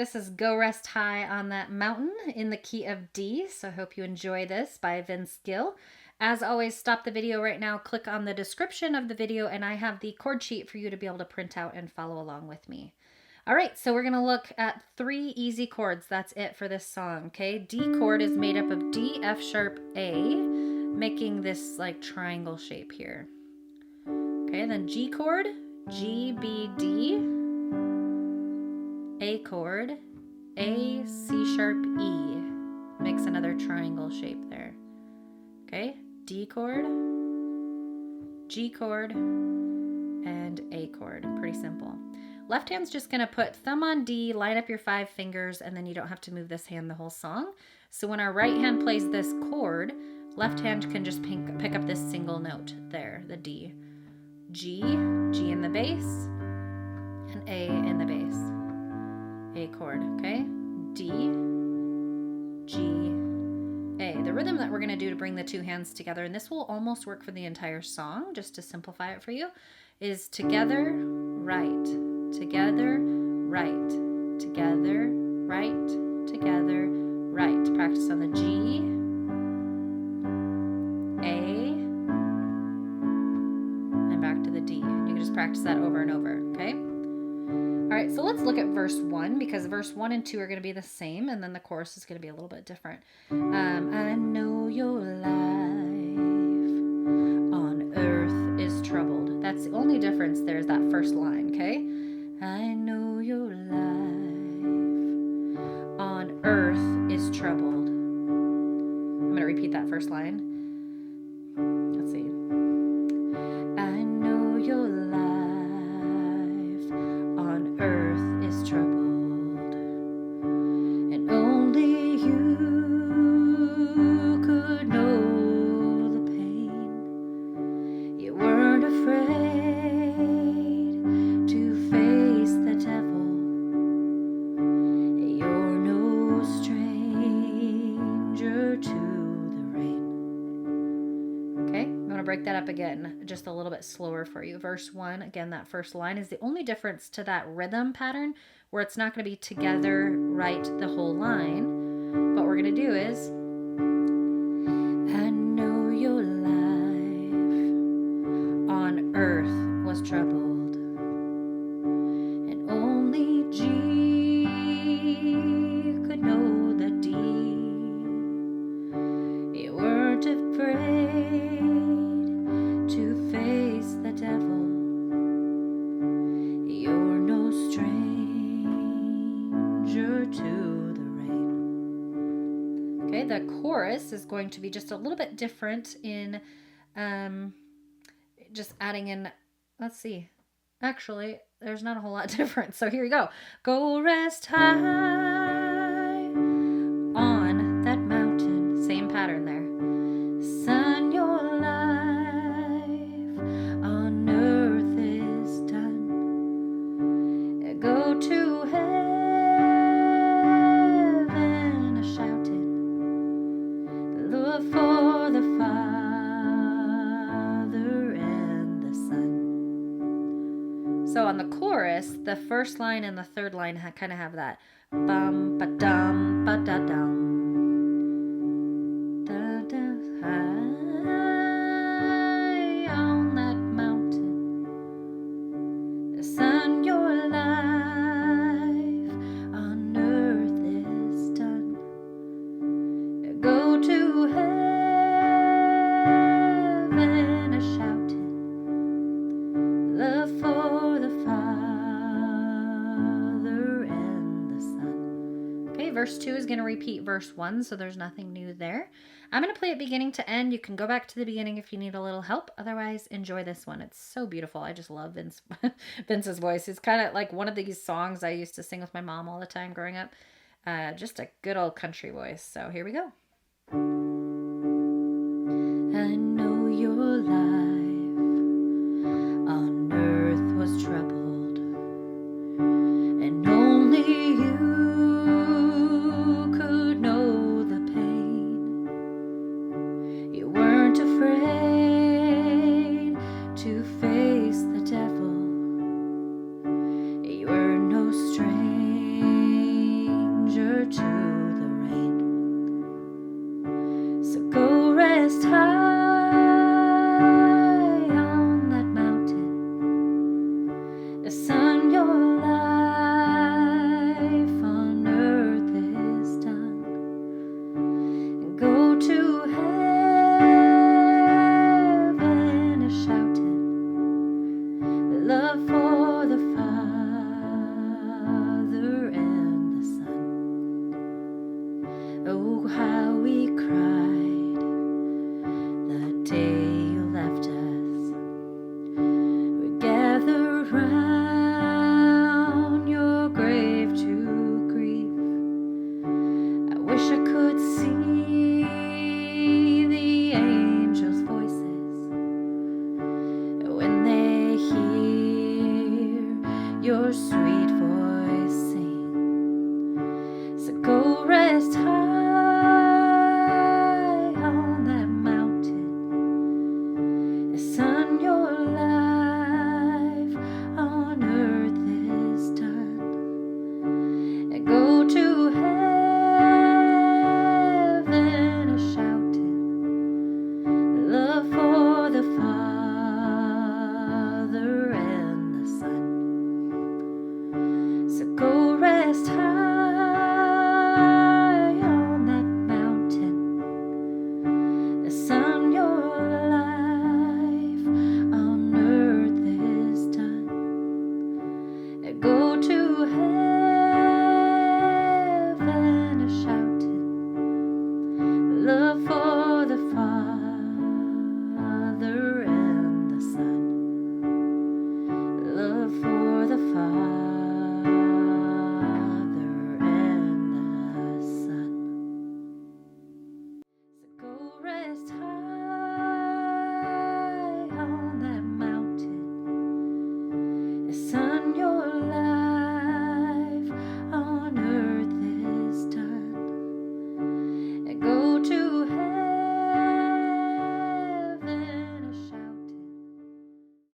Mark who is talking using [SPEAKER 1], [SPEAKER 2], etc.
[SPEAKER 1] This is Go Rest High on That Mountain in the key of D, so I hope you enjoy this by Gill. As always, stop the video right now, click on the description of the video, and I have the chord sheet for you to be able to print out and follow along with me. All right, so we're gonna look at 3 easy chords. That's it for this song, okay? D chord is made up of D, F sharp, A, making this like triangle shape here. Okay, then G chord, G, B, D, A chord, A, C sharp, E. Makes another triangle shape there. Okay, D chord, G chord, and A chord. Pretty simple. Left hand's just gonna put thumb on D, line up your 5 fingers, and then you don't have to move this hand the whole song. So when our right hand plays this chord, left hand can just pick up this single note there, the D. G, G in the bass, and A in the bass. A chord, okay? D, G, A. The rhythm that we're gonna do to bring the 2 hands together, and this will almost work for the entire song, just to simplify it for you, is together, right, together, right, together, right, together, right. Practice on the G, A, and back to the D. You can just practice that over and over, okay? All right, so let's look at verse 1, because verse 1 and 2 are going to be the same, and then the chorus is going to be a little bit different. I know your life on earth is troubled. That's the only difference there is that first line, okay? I know your life on earth is troubled. I'm going to repeat that first line. Let's see. I know your life earth is troubled, and only you could know the pain. You weren't afraid to face the devil. You're no stranger to the rain. Okay, I'm going to break that up again, just a little bit slower for you. Verse 1, again, that first line is the only difference to that rhythm pattern, where it's not going to be together, right, the whole line. What we're going to do is, I know your life on earth was troubled, and only G could know the D. You weren't afraid to face the devil. You're no stranger to the rain. Okay, the chorus is going to be just a little bit different in just adding in, let's see, actually, there's not a whole lot different. So here we go. Go rest high on that mountain. Same pattern there. Son, your life on earth is done. Go to heaven a-shouting, look for the Father and the Son. So on the chorus, the first line and the third line kind of have that bum ba dum ba da dum. High on that mountain, Son, your life on earth is done. Go to heaven a-shouting, love for the Father and the Son. Okay, verse 2 is going to repeat verse 1, so there's nothing new there. I'm going to play it beginning to end. You can go back to the beginning if you need a little help. Otherwise, enjoy this one. It's so beautiful. I just love Vince's voice. It's kind of like one of these songs I used to sing with my mom all the time growing up. Just a good old country voice. So here we go.